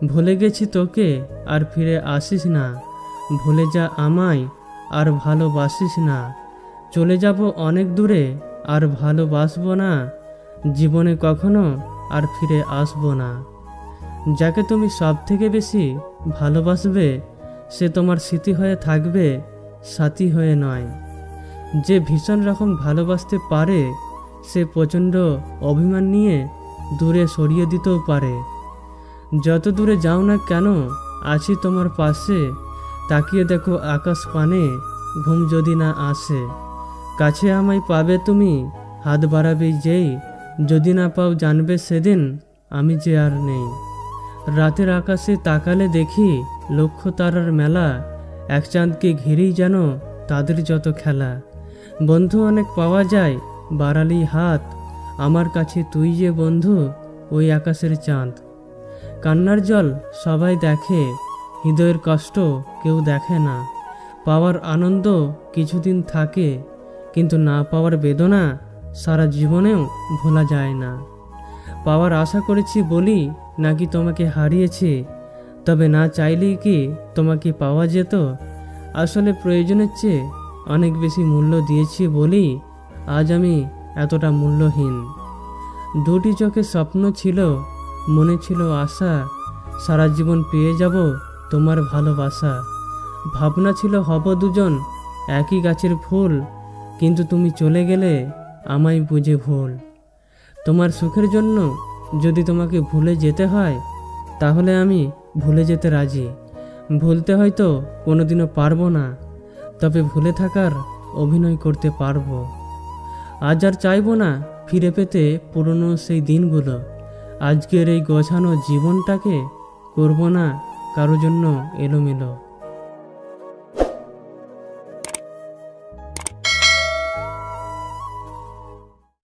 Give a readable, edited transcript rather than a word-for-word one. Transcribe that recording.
ভুলে গেছি তোকে আর ফিরে আসিস না, ভুলে যা আমায় আর ভালোবাসিস না। চলে যাব অনেক দূরে আর ভালোবাসবো না, জীবনে কখনো আর ফিরে আসবো না। যাকে তুমি সব থেকে বেশি ভালোবাসবে সে তোমার স্মৃতি হয়ে থাকবে, সাথী হয়ে নয়। যে ভীষণ রকম ভালোবাসতে পারে সে প্রচণ্ড অভিমান নিয়ে দূরে সরিয়ে দিতেও পারে। যত দূরে যাও না কেন আছি তোমার পাশে, তাকিয়ে দেখো আকাশ পানে ঘুম যদি না আসে। কাছে আমায় পাবে তুমি, হাত বাড়াবে যেই, যদি না পাও জানবে সেদিন আমি যে আর নেই। রাতের আকাশে তাকালে দেখি লক্ষ তারার মেলা, এক চাঁদকে ঘিরেই যেন তাদের যত খেলা। বন্ধু অনেক পাওয়া যায় বাড়ালি হাত, আমার কাছে তুই যে বন্ধু ওই আকাশের চাঁদ। কান্নার জল সবাই দেখে, হৃদয়ের কষ্ট কেউ দেখে না। পাওয়ার আনন্দ কিছুদিন থাকে, কিন্তু না পাওয়ার বেদনা সারা জীবনেও ভোলা যায় না। পাওয়ার আশা করেছি বলি নাকি তোমাকে হারিয়েছি, তবে না চাইলেই কি তোমাকে পাওয়া যেত? আসলে প্রয়োজনের চেয়ে অনেক বেশি মূল্য দিয়েছি বলি আজ আমি এতটা মূল্যহীন। দুটি চোখে স্বপ্ন ছিল, মনে ছিল আশা, সারা জীবন পেয়ে যাব তোমার ভালোবাসা। ভাবনা ছিল হব দুজন একই গাছের ফুল, কিন্তু তুমি চলে গেলে আমায় বুঝে ভুল। তোমার সুখের জন্য যদি তোমাকে ভুলে যেতে হয় তাহলে আমি ভুলে যেতে রাজি। ভুলতে হয়তো কোনোদিনও পারবো না, তবে ভুলে থাকার অভিনয় করতে পারবো। আজ আর চাইবো না ফিরে পেতে পুরনো সেই দিনগুলো, আজকের এই গোছানো জীবনটাকে করব না কারো জন্য এলোমেলো।